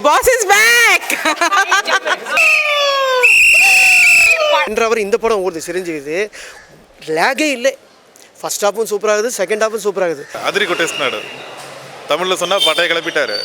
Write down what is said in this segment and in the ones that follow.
Boss is back. என்றவர் இந்த படம் ஓடுது சிரஞ்சீவி, லேகே இல்லை. ஃபர்ஸ்ட் ஹாஃபும் சூப்பராகுது, செகண்ட் ஹாஃபும் சூப்பராகுது. அதிரி கொட்டேஷனாடு தமிழில் சொன்னால் பட்டையை கிளப்பிட்டாரு.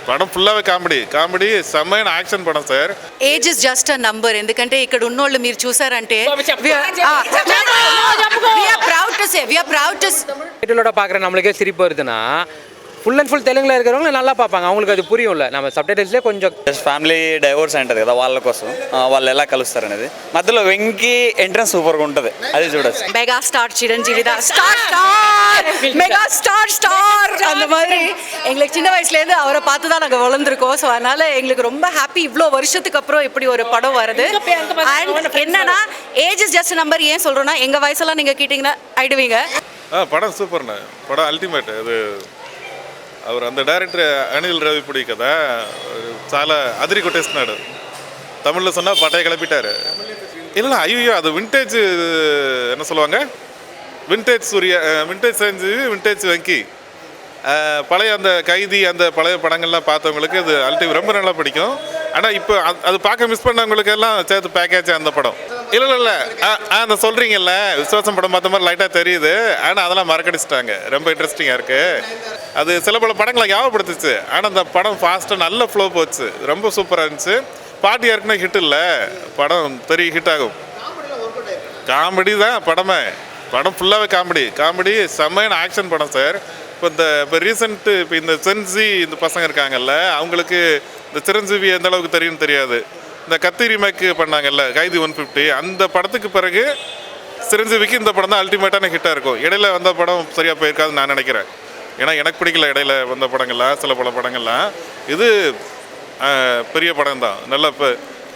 పడం ఫుల్లాగా కామెడీ సమైన యాక్షన్ పడం sir. Age is just a number. ఎందుకంటే ఇక్కడ ఉన్నోళ్ళు మీరు చూసారంటే டைட்டிலோட பார்க்குற நம்மளுக்கே சிரிப்பு வருதுன்னா ఫుల్ అండ్ ఫుల్ తెలుగులో இருக்கிறவங்க நல்லா பார்ப்பாங்க, அவங்களுக்கு அது புரியும்ல. நம்ம సబ్‌టైటిల్స్లే కొంచెం ఫ్యామిలీ డైవోర్స్ అంటది కదా, వాళ్ళ కోసం వాళ్ళు ఎలా కలుస్తారు అనేది. మధ్యలో వెంకీ ఎంట్రన్స్ సూపర్గా ఉంటుంది, అది చూడొచ్చు. మెగా స్టార్ చిరంజీవి தான் ஸ்டார் மெகா ஸ்டார் அந்த மாதிரி எங்களுக்கு சின்ன வயசுலேருந்து அவரை பார்த்து தான் நாங்கள் வளர்ந்துருக்கோம். ஸோ அதனால எங்களுக்கு ரொம்ப ஹாப்பி இவ்வளோ வருஷத்துக்கு அப்புறம் இப்படி ஒரு படம் வருது. அண்ட் என்னன்னா ஏஜ் இஸ் ஜஸ்ட் நம்பர். ஏன் சொல்கிறோன்னா எங்கள் வயசெல்லாம் நீங்கள் கேட்டிங்கன்னா ஆயிடுவீங்க. படம் சூப்பர்ண்ணா, படம் அல்டிமேட். அது அவர் அந்த డైరెక్టర్ అనిల్ రవిపూడి కదా, చాలా అదిరి కొట్టేస్తున్నాడు. தமிழில் சொன்னால் பட்டையை கிளப்பிட்டாரு. இல்லை ஐயோ, அது விண்டேஜ் என்ன சொல்லுவாங்க, விண்டேஜ் சூர்யா, விண்டேஜ் செஞ்சு விண்டேஜ் வெங்கி. பழைய அந்த கைதி அந்த பழைய படங்கள்லாம் பார்த்தவங்களுக்கு அது ரொம்ப நல்லா பிடிக்கும். ஆனால் இப்போ அது பார்க்க மிஸ் பண்ணவங்களுக்கு எல்லாம் சேர்த்து பேக்கேஜ் அந்த படம். இல்லை அந்த சொல்கிறீங்கல்ல, விசுவாசம் படம் பார்த்த மாதிரி லைட்டாக தெரியுது. ஆனால் அதெல்லாம் மறக்கடிச்சிட்டாங்க. ரொம்ப இன்ட்ரெஸ்டிங்காக இருக்குது. அது சில பல படங்களை ஞாபகப்படுத்துச்சு. ஆனால் அந்த படம் ஃபாஸ்ட்டாக நல்ல ஃப்ளோ போச்சு, ரொம்ப சூப்பராக இருந்துச்சு. பாட்டு யாருக்குன்னா ஹிட் இல்லை, படம் பெரிய ஹிட் ஆகும். காமெடி தான் படமே, படம் ஃபுல்லாகவே காமெடி செம்மையான ஆக்ஷன் படம் சார். இப்போ ரீசெண்ட்டு இப்போ இந்த சென்சி இந்த பசங்க இருக்காங்கல்ல, அவங்களுக்கு இந்த சிரஞ்சீவி எந்த அளவுக்கு தெரியும்னு தெரியாது. இந்த கத்தி ரீமேக் பண்ணாங்கல்ல கைதி 150, அந்த படத்துக்கு பிறகு சிரஞ்சீவிக்கு இந்த படம் தான் அல்டிமேட்டான ஹிட்டாக இருக்கும். இடையில வந்த படம் சரியாக போயிருக்காதுன்னு நான் நினைக்கிறேன். ஏன்னா எனக்கு பிடிக்கல இடையில வந்த படங்கள்லாம், சில பல படங்கள்லாம். இது பெரிய படம் தான். நல்லா இப்போ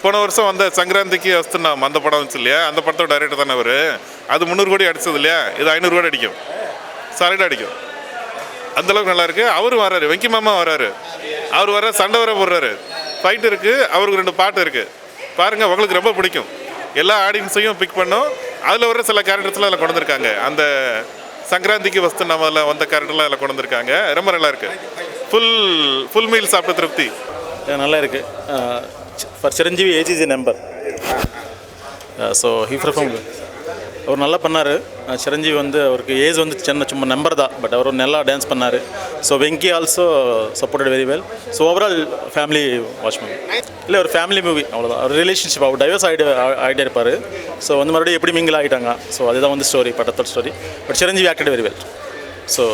போன வருஷம் வந்த சங்கராந்திக்கு வஸ்துனாம் அந்த படம் வந்துச்சு இல்லையா, அந்த படத்தோட டைரக்டர் தானே அவர். அது 300 கோடி அடிச்சது இல்லையா, இது 500 கோடி அடிக்கும், சாலிடாக அடிக்கும். அந்தளவுக்கு நல்லாயிருக்கு. அவரும் வர்றாரு, வெங்கி மாமா வர்றாரு, அவர் வர சண்டை வர போடுறாரு, ஃபைட் இருக்குது, அவருக்கு 2 பாட்டு இருக்குது. பாருங்கள், உங்களுக்கு ரொம்ப பிடிக்கும். எல்லா ஆடியன்ஸையும் பிக் பண்ணோம். அதில் வர சில கேரக்டர்ஸ்லாம் அதில் கொண்டு வந்திருக்காங்க. அந்த சங்கராந்திக்கு வஸ்து நம்மள வந்த கேரக்டர்லாம் அதில் கொண்டு வந்திருக்காங்க. ரொம்ப நல்லா இருக்குது. ஃபுல் மீல் சாப்பிட்ட திருப்தி நல்லா இருக்குது. For Chiranjeevi age is a number. So he perform, அவர் நல்லா பண்ணார். சிரஞ்சீவி வந்து அவருக்கு ஏஜ் வந்து சும்மா நம்பர் தான், பட் அவர் நல்லா டான்ஸ் பண்ணார். So Venky also supported very well. So overall family watch movie இல்லை, ஒரு ஃபேமிலி மூவி, அவ்வளோதான். அவர் ரிலேஷன்ஷிப் அவர் டைவர்ஸ் ஆகிட்டே இருப்பார். ஸோ வந்து மறுபடியும் எப்படி மிங்கில் ஆகிட்டாங்க. ஸோ அதுதான் வந்து ஸ்டோரி, படத்தோட story. But Chiranjeevi acted very well. So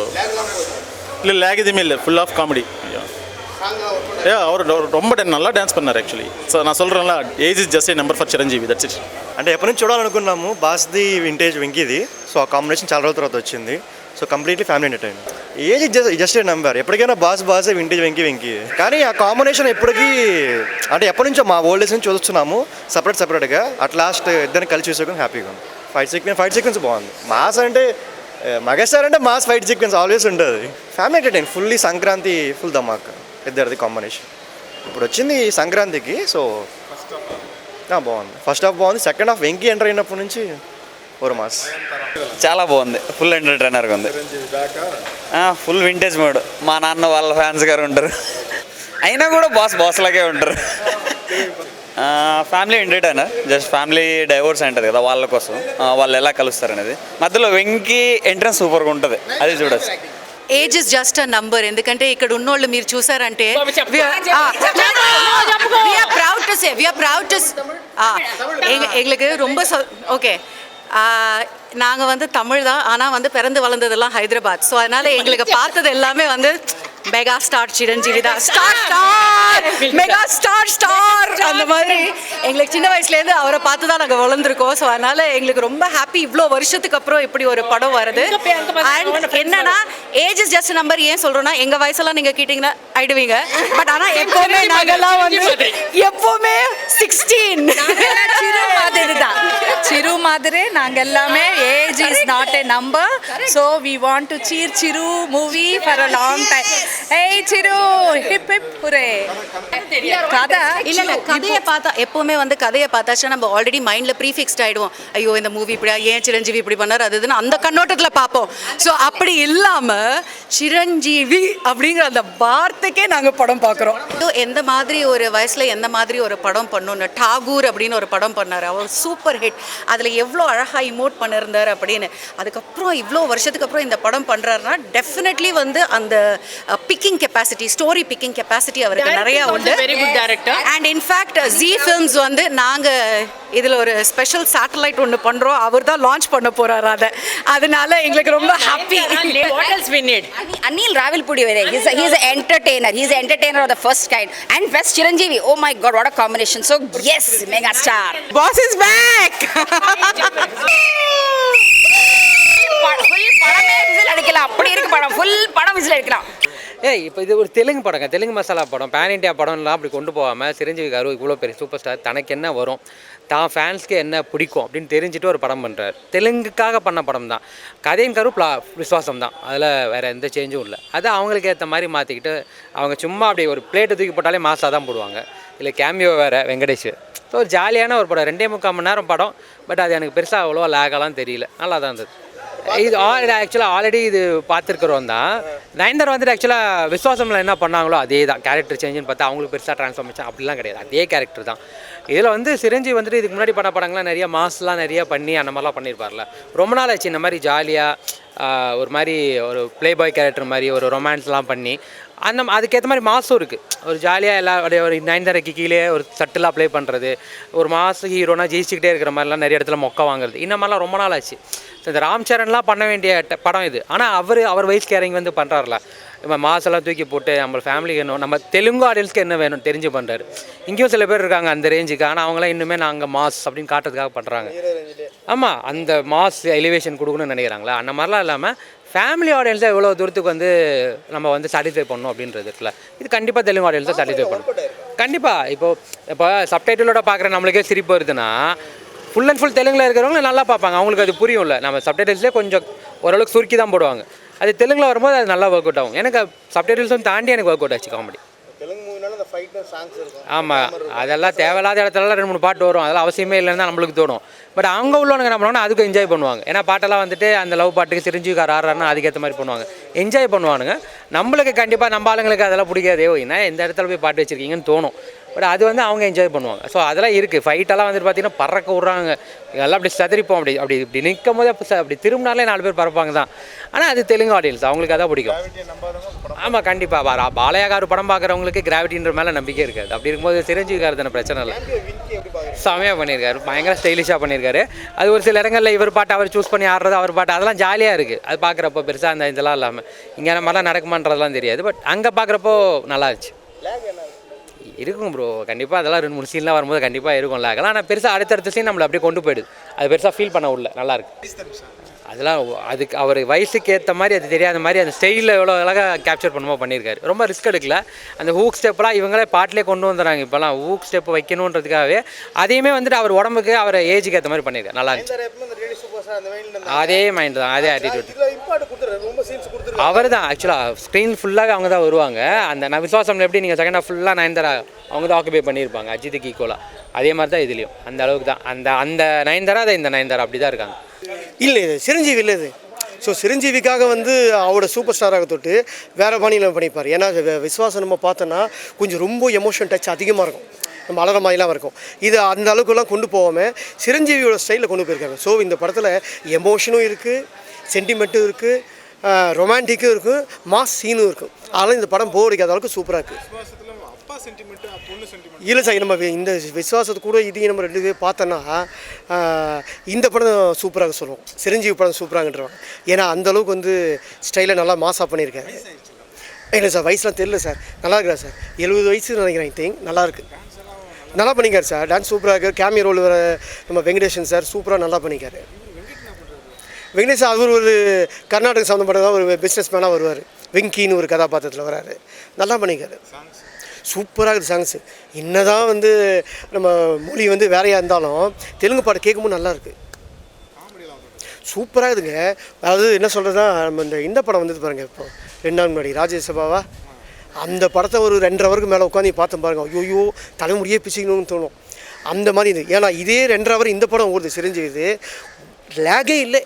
இல்லை லேக் எதுவுமே இல்லை, ஃபுல் ஆஃப் காமெடி. அவர் ரொம்ப நல்லா డాన్స్ பண்ணார் యాక్చువల్లీ. సో நான் சொல்கிறேன்ல, age is just a number for Chiranjeevi, that's it. అంటే ఎప్పటి నుంచి చూడాలనుకున్నాము బాస్ది వింటేజ్ వెంకీది. సో ఆ కాంబినేషన్ చాలా రోజుల తర్వాత వచ్చింది. So completely family entertainment. Age just a number. ఎప్పటికైనా బాసే, వింటేజ్ వెంకీ. కానీ ఆ కాంబినేషన్ ఎప్పటికీ అంటే ఎప్పటి నుంచో మా ఓల్డ్ ఏజ్ నుంచి చూస్తున్నాము సపరేట్గా. అట్ లాస్ట్ ఇద్దరిని కలిసి చూసుకోవడం హ్యాపీగా ఉంది. ఫైట్ సీక్వెన్స్ బాగుంది. మాస్ అంటే మెగాస్టార్ అంటే మాస్ ఫైట్ సీక్వెన్స్ ఆల్వేస్ ఉంటుంది. Family entertain. Fully Sankranti full ధమాక్ ఇద్దరిది కాంబినేషన్. ఇప్పుడు వచ్చింది సంక్రాంతికి. సో బాగుంది. ఫస్ట్ హాఫ్ బాగుంది, సెకండ్ హాఫ్ వెంకీ ఎంటర్ అయినప్పటి నుంచి ఒక మాస్ చాలా బాగుంది. ఫుల్ ఎంటర్టైనర్గా ఉంది. Full vintage mode. మా నాన్న వాళ్ళ ఫ్యాన్స్ గారు ఉంటారు, అయినా కూడా బాస్ లాగే ఉంటారు. Family entertainer. Just family divorce అంటది కదా, వాళ్ళ కోసం వాళ్ళు ఎలా కలుస్తారు అనేది. మధ్యలో వెంకీ ఎంట్రన్స్ సూపర్గా ఉంటుంది, అది చూడొచ్చు. Age is just a number. ఎందుకంటే ఇక్కడ ఉన్నోళ్ళు మీరు చూసారంటే எங்களுக்கு ரொம்ப ஓகே. நாங்கள் வந்து தமிழ் தான், ஆனால் வந்து பிறந்து வளர்ந்ததெல்லாம் ஹைதராபாத். ஸோ அதனால் எங்களுக்கு பார்த்தது எல்லாமே வந்து மெகா ஸ்டார் சிரஞ்சீவி தான். ஸ்டார் மெகா ஸ்டார் அந்த மாதிரி எங்களுக்கு சின்ன வயசுலேருந்து அவரை பார்த்து தான் நாங்கள் வளர்ந்துருக்கோம். ஸோ அதனால் எங்களுக்கு ரொம்ப ஹாப்பி இவ்வளோ வருஷத்துக்கு அப்புறம் இப்படி ஒரு படம் வருது. அண்ட் என்னன்னா ஏஜ் இஸ் ஜஸ்ட் நம்பர். ஏன் சொல்கிறோன்னா எங்கள் வயசெல்லாம் நீங்கள் கேட்டிங்கன்னா ஆயிடுவீங்க. பட் ஆனால் எப்போவுமே நாங்கள்லாம் வந்து எப்போவுமே 16 சிறு மாதிரி நாங்கள் எல்லாமே age is not a number. So we want to cheer Chiru movie for a long time. ஏய் சிரு, ஹிப் ஹிப் ஹுரே. கதை இல்ல கதையை பார்த்தா எப்பவுமே வந்து கதையை பார்த்தாச்சுன்னா நம்ம ஆல்ரெடி மைண்ட்ல ப்ரீஃபிக்ஸ்ட் ஆயிடுவோம். ஐயோ இந்த மூவி இப்படியா, ஏன் சிரஞ்சீவி இப்படி பண்ணார் அது இதுன்னு அந்த கண்ணோட்டத்துல பார்ப்போம். ஸோ அப்படி இல்லாம சிரஞ்சீவி அப்படிங்கிற அந்த வார்த்தைக்கே நாங்க படம் பார்க்குறோம். எந்த மாதிரி ஒரு வயசுல எந்த மாதிரி ஒரு படம் பண்ணணும்னு டாகூர் அப்படின்னு ஒரு படம் பண்ணார். அவர் சூப்பர் ஹிட். அதில் எவ்வளோ அழகாக இமோட் பண்ணியிருந்தார் அப்படின்னு. அதுக்கப்புறம் இவ்வளோ வருஷத்துக்கு அப்புறம் இந்த படம் பண்ணுறாருன்னா டெஃபினெட்லி வந்து அந்த picking capacity, story picking capacity அவருக்கு நிறைய உண்டு. Very good director. And in fact G films வந்து நாங்கள் இதில் ஒரு ஸ்பெஷல் சேட்டலைட் ஒன்று பண்ணுறோம். அவர் தான் லான்ச் பண்ண போகிறாரு அதை. அதனால எங்களுக்கு ரொம்ப happy. What else we need? Anil Ravilpudi, he's an entertainer. He's an entertainer of the first kind. And West Chiranjeevi, oh my God, what a combination. So yes, mega star. Boss is back. Full படமே whistle அடிக்கலாம். அப்படி இருக்கு படம். Full படம் whistle அடிக்கலாம். இப்போ இது ஒரு தெலுங்கு படங்க, தெலுங்கு மசாலா படம், பேன் இண்டியா படம்லாம் அப்படி கொண்டு போகாமல் சிரஞ்சீவி காரு இவ்வளோ பெரிய சூப்பர் ஸ்டார், தனக்கு என்ன வரும், தான் ஃபேன்ஸ்க்கு என்ன பிடிக்கும் அப்படின்னு தெரிஞ்சுட்டு ஒரு படம் பண்ணுறாரு. தெலுங்குக்காக பண்ண படம் தான். கதையின் கரு விஸ்வாசம் தான். அதில் வேறு எந்த சேஞ்சும் இல்லை. அது அவங்களுக்கு ஏற்ற மாதிரி மாற்றிக்கிட்டு அவங்க சும்மா அப்படி ஒரு பிளேட்டை தூக்கி போட்டாலே மாசாக தான் போடுவாங்க. இல்லை கேமியோ வேறு வெங்கடேஷ். ஸோ ஒரு ஜாலியான ஒரு படம், 2.25 மணி நேரம் படம். பட் அது எனக்கு பெருசாக அவ்வளோ லேகெல்லாம் தெரியல, நல்லா தான் இருந்தது. இது ஆக்சுவலாக ஆல்ரெடி இது பார்த்துருக்குறோம் தான். நயன்தாரா வந்துட்டு ஆக்சுவலாக விஸ்வாசமில் என்ன பண்ணாங்களோ அதே தான். கேரக்டர் சேஞ்சுன்னு பார்த்தா அவங்களுக்கு பெருசாக ட்ரான்ஸ்ஃபார்மேஷன் அப்படிலாம் கிடையாது, அதே கேரக்டர் தான். இதில் வந்து சிரஞ்சீவி வந்துட்டு இதுக்கு முன்னாடி பண்ண படங்கள்லாம் நிறைய மாஸ்லாம் நிறைய பண்ணி அந்த மாதிரிலாம் பண்ணியிருப்பார்ல. ரொம்ப நாள் ஆச்சு இந்த மாதிரி ஜாலியாக ஒரு மாதிரி ஒரு ப்ளே பாய் கேரக்டர் மாதிரி ஒரு ரொமான்ஸ்லாம் பண்ணி அதுக்கேற்ற மாதிரி மாசும் இருக்குது. ஒரு ஜாலியாக எல்லா ஒரு நயன்தாராக்கு கீழே ஒரு சட்டிலாக ப்ளே பண்ணுறது, ஒரு மாசு ஹீரோனா ஜெயிச்சுக்கிட்டே இருக்கிற மாதிரிலாம் நிறைய இடத்துல மொக்க வாங்குறது, இந்த மாதிரிலாம் ரொம்ப நாள் ஆச்சு. ஸோ இந்த ராம் சரண்லாம் பண்ண வேண்டிய படம் இது. ஆனால் அவர் வயசுக்கு இறங்கி வந்து பண்ணுறாருல, நம்ம மாசெல்லாம் தூக்கி போட்டு நம்ம ஃபேமிலிக்கு வேணும், நம்ம தெலுங்கு ஆடியன்ஸ்க்கு என்ன வேணும் தெரிஞ்சு பண்ணுறாரு. இங்கேயும் சில பேர் இருக்காங்க அந்த ரேஞ்சுக்கு, ஆனால் அவங்களாம் இன்னுமே நாங்கள் மாஸ் அப்படின்னு காட்டுறதுக்காக பண்ணுறாங்க. ஆமாம், அந்த மாஸ் எலிவேஷன் கொடுக்கணும்னு நினைக்கிறாங்களா, அந்த மாதிரிலாம் இல்லாமல் ஃபேமிலி ஆடியன்ஸை எவ்வளோ தூரத்துக்கு வந்து நம்ம வந்து சாட்டிஸ்ஃபை பண்ணணும் அப்படின்றது இருக்குல்ல. இது கண்டிப்பாக தெலுங்கு ஆடியன்ஸை சாட்டிஸ்ஃபை பண்ணணும் கண்டிப்பாக. இப்போ சப்டைட்டிலோட பார்க்குற நம்மளுக்கே சிரிப்பு வருதுன்னா ஃபுல் அண்ட் ஃபுல் தெலுங்கில் இருக்கிறவங்க நல்லா பார்ப்பாங்க, அவங்களுக்கு அது புரியும்ல. நம்ம சப்டைட்டில்ஸ்லேயே கொஞ்சம் ஓரளவுக்கு சுருக்கி தான் போடுவாங்க. அது தெலுங்கில் வரும்போது அது நல்லா ஒர்க் அவுட் ஆகும். எனக்கு சப்டைட்டில்ஸும் தாண்டி எனக்கு ஒர்க் அவுட் ஆச்சு காமெடி. ஆமாம், அதெல்லாம் தேவையில்லாத இடத்துலலாம் 2-3 பாட்டு வரும், அதெல்லாம் அவசியமே இல்லைன்னு தான் நம்மளுக்கு தோணும். பட் அவங்க உள்ளவங்க என்ன பண்ணுவாங்கன்னா அதுக்கு என்ஜாய் பண்ணுவாங்க. ஏன்னா பாட்டெல்லாம் வந்துட்டு அந்த லவ் பாட்டுக்கு சிரஞ்சீவிக்கார் ஆடுறாருன்னா அதுக்கேற்ற மாதிரி பண்ணுவாங்க, என்ஜாய் பண்ணுவானுங்க. நம்மளுக்கு கண்டிப்பாக நம்ம ஆளுங்களுக்கு அதெல்லாம் பிடிக்காதே, ஏன்னா எந்த இடத்துல போய் பாட்டு வச்சுருக்கீங்கன்னு தோணும். பட் அது வந்து அவங்க என்ஜாய் பண்ணுவாங்க. ஸோ அதெல்லாம் இருக்குது. ஃபைட்டெல்லாம் வந்துட்டு பார்த்தீங்கன்னா பறக்க விட்றாங்க, எல்லாம் அப்படி சதறிப்போம். அப்படி இப்படி நிற்கும் போது அப்படி திரும்பினாலே 4 பேர் பறப்பாங்க தான். ஆனால் அது தெலுங்கு ஆடியன்ஸ், அவங்களுக்கு அதான் பிடிக்கும். ஆமாம், கண்டிப்பாக பாலையா கார் படம் பார்க்குறவங்களுக்கு கிராவிட்டின்ற மேலே நம்பிக்கை இருக்காது. அப்படி இருக்கும்போது சிரஞ்சீவிக்கார் தானே பிரச்சனை இல்லை, செமையாக பண்ணியிருக்காரு, பயங்கர ஸ்டைலிஷாக பண்ணியிருக்காரு. அது ஒரு சில இடங்களில் இவர் பாட்டு அவர் சூஸ் பண்ணி ஆடுறது, அவர் பாட்டு அதெல்லாம் ஜாலியாக இருக்குது. அது பார்க்குறப்போ பெருசாக அந்த இதெல்லாம் இல்லாமல் இங்கே அந்த மாதிரிலாம் நடக்குமான்றதுலாம் தெரியாது. பட் அங்கே பார்க்குறப்போ நல்லா இருந்துச்சு. இருக்கும் ப்ரோ, கண்டிப்பாக அதெல்லாம் 2-3 சீன்லாம் வரும்போது கண்டிப்பாக இருக்கும் லேகலாம். ஆனால் பெருசாக அடுத்தடுத்த சீன் நம்மளை அப்படியே கொண்டு போயிடுது, அது பெருசாக ஃபீல் பண்ண உள்ள நல்லாயிருக்கு. அதெல்லாம் அதுக்கு அவர் வயசுக்கு ஏற்ற மாதிரி அது தெரியாத மாதிரி அந்த ஸ்டைலில் எவ்வளோ அழகாக கேப்சர் பண்ணுமோ பண்ணியிருக்காரு. ரொம்ப ரிஸ்க் எடுக்கல. அந்த ஹூக் ஸ்டெப்லாம் இவங்களே பாட்டிலே கொண்டு வந்துடுறாங்க. இப்போலாம் ஹூக் ஸ்டெப் வைக்கணுன்றதுக்காகவே அதையுமே வந்துட்டு அவர் உடம்புக்கு அவர் ஏஜுக்கு ஏற்ற மாதிரி பண்ணியிருக்காரு, நல்லா இருந்துச்சு. அதே மைண்ட் தான், அதே ஆட்டிடியூட். அவர் தான் ஆக்சுவலாக ஸ்க்ரீன் ஃபுல்லாகவே அவங்க தான் வருவாங்க. அந்த நான் விசுவாசம் எப்படி நீங்கள் செகண்ட் ஹாஃப் ஃபுல்லாக நயன்தாரா அவங்க தான் ஆக்குபை பண்ணியிருப்பாங்க அஜித்துக்கு ஈக்குவலாக. அதே மாதிரி தான் இதுலேயும் அந்த அளவுக்கு தான் அந்த நயன்தாரா அதை இந்த நயன்தாரா அப்படி தான் இருக்காங்க. இல்லை, இது சிரஞ்சீவி இல்லை இது. ஸோ சிரஞ்சீவிக்காக வந்து அவரோட சூப்பர் ஸ்டாராக தொட்டு வேறு பாணியில் பண்ணிப்பார். ஏன்னா விஸ்வாசம் நம்ம பார்த்தோன்னா கொஞ்சம் ரொம்ப எமோஷன் டச் அதிகமாக இருக்கும், நம்ம அலற மாதிரிலாம் இருக்கும். இது அந்த அளவுக்குலாம் கொண்டு போகாமல் சிரஞ்சீவியோட ஸ்டைலில் கொண்டு போயிருக்காங்க. ஸோ இந்த படத்தில் எமோஷனும் இருக்குது, சென்டிமெண்ட்டும் இருக்குது, ரொமான்டிக்கும் இருக்குது, மாஸ் சீனும் இருக்கும். அதனால் இந்த படம் போர் அடிக்காத அளவுக்கு சூப்பராக இருக்குது. இல்லை சார், நம்ம இந்த விஸ்வாசத்து கூட இதையும் நம்ம 2 பேர் பார்த்தோன்னா இந்த படம் சூப்பராக சொல்லுவோம், சிரஞ்சீவி படம் சூப்பராகன்றோம். ஏன்னா அந்தளவுக்கு வந்து ஸ்டைலை நல்லா மாஸாக பண்ணியிருக்காரு. இல்லை சார், வயசுலாம் தெரியல சார், நல்லா இருக்கிறா சார், 70 வயசு நினைக்கிறேன். ஐ திங்க் நல்லாயிருக்கு, நல்லா பண்ணிக்கார் சார். டான்ஸ் சூப்பராக இருக்குது. கேமியோ ரோல் வர நம்ம வெங்கடேஷன் சார் சூப்பராக நல்லா பண்ணிக்காரு. வெங்கடேஷ் அவர் ஒரு கர்நாடக சம்மந்தப்பட்டதான் ஒரு பிஸ்னஸ் மேனாக வருவார். வெங்கின்னு ஒரு கதாபாத்திரத்தில் வராரு, நல்லா பண்ணிக்காரு. சூப்பராக இருக்குது சாங்ஸு. என்ன தான் வந்து நம்ம மொழி வந்து வேறையாக இருந்தாலும் தெலுங்கு பாட்டு கேட்கும்போது நல்லாயிருக்கு. சூப்பராக இருக்குதுங்க. அதாவது என்ன சொல்கிறதா, நம்ம இந்த படம் வந்தது பாருங்கள், இப்போ 2 நாள் முன்னாடி ராஜ்யசபாவா, அந்த படத்தை ஒரு 2.5 ஹவருக்கு மேலே உட்காந்து பார்த்தேன் பாருங்கள். ஐயோ தலைமுடியே பிச்சுக்கணும்னு தோணும். அந்த மாதிரி இது. ஏன்னா இதே 2.5 ஹவர் இந்த படம் ஓடுது சிரஞ்சீவி, லேகே இல்லை.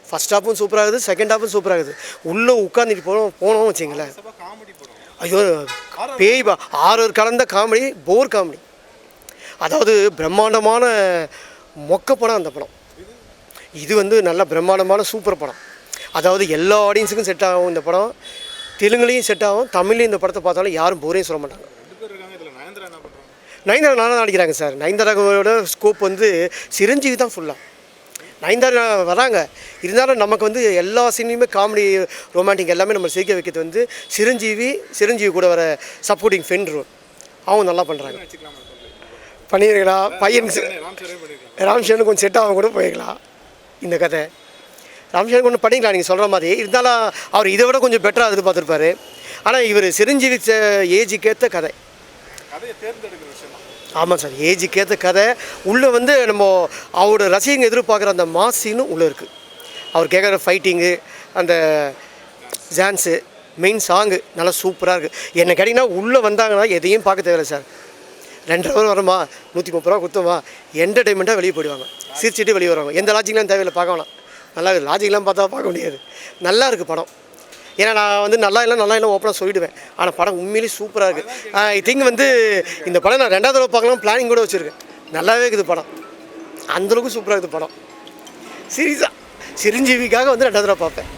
ஃபஸ்ட் ஹாஃபும் சூப்பராகுது, செகண்ட் ஹாஃபும் சூப்பராகுது. உள்ளே உட்காந்துட்டு போனோம் வச்சிங்களேன். ஐயோ பேய் ஆரர் கலந்த காமெடி, போர் காமெடி. அதாவது பிரம்மாண்டமான மொக்க படம் அந்த படம். இது வந்து நல்ல பிரம்மாண்டமான சூப்பர் படம். அதாவது எல்லா ஆடியன்ஸுக்கும் செட் ஆகும் இந்த படம். தெலுங்குலேயும் செட் ஆகும், தமிழ்லையும் இந்த படத்தை பார்த்தாலும் யாரும் போரே சொல்ல மாட்டாங்க. நயன்தாரா நானும் நடிக்கிறாங்க சார். நயன்தாராவோட ஸ்கோப் வந்து சிரஞ்சீவி தான் ஃபுல்லாக. நயன்தாரா வராங்க, இருந்தாலும் நமக்கு வந்து எல்லா சீன்லையுமே காமெடி, ரொமான்டிக் எல்லாமே நம்ம சிரிக்க வைக்கிறது வந்து சிரஞ்சீவி கூட வர சப்போர்ட்டிங் ஃப்ரெண்ட் ரோல் அவங்க நல்லா பண்ணுறாங்க. பண்ணியிருக்கலாம். பையன் ராம்சரன் கொஞ்சம் செட் ஆகும் கூட போயிருக்கலாம் இந்த கதை. ராம்சரன் கொஞ்சம் பண்ணிக்கலாம் நீங்கள் சொல்கிற மாதிரி. இருந்தாலும் அவர் இதை விட கொஞ்சம் பெட்டராக எதிர்பார்த்துருப்பாரு. ஆனால் இவர் சிரஞ்சீவி ஏஜுக்கேற்ற கதை. ஆமாம் சார், ஏஜுக்கேற்ற கதை. உள்ளே வந்து நம்ம அவரோட ரசிகங்க எதிர்பார்க்குற அந்த மாஸ் சீனும் உள்ளே இருக்குது. அவர் கேட்குற ஃபைட்டிங்கு, அந்த ஜான்ஸு, மெயின் சாங்கு நல்லா சூப்பராக இருக்குது. என்ன கேட்டிங்கன்னா உள்ளே வந்தாங்கன்னா எதையும் பார்க்க தேவையில்லை சார். 2.5 ஹவர் வரமா, 130 ரூபா கொடுத்தோமா, என்டர்டைன்மெண்ட்டாக வெளியே போயிடுவாங்க, சிரிச்சுட்டு வெளியே வருவாங்க. எந்த லாஜிக்லாம் தேவையில்லை, பார்க்க வேணாம். நல்லா இருக்குது. லாஜிக்லாம் பார்த்தா பார்க்க முடியாது. நல்லா இருக்குது படம். ஏன்னா நான் வந்து நல்லா இல்லை ஓப்பனாக சொல்லிவிடுவேன். ஆனால் படம் உண்மையிலேயே சூப்பராக இருக்குது. ஐ திங்க் வந்து இந்த படம் நான் 2வது தடவை பார்க்கலாம் பிளானிங் கூட வச்சுருக்கேன். நல்லாவே இருக்குது படம். அந்தளவுக்கு சூப்பராக இருக்குது படம். சீரியஸாக சிரஞ்சீவிக்காக வந்து 2வது தடவை பார்ப்பேன்.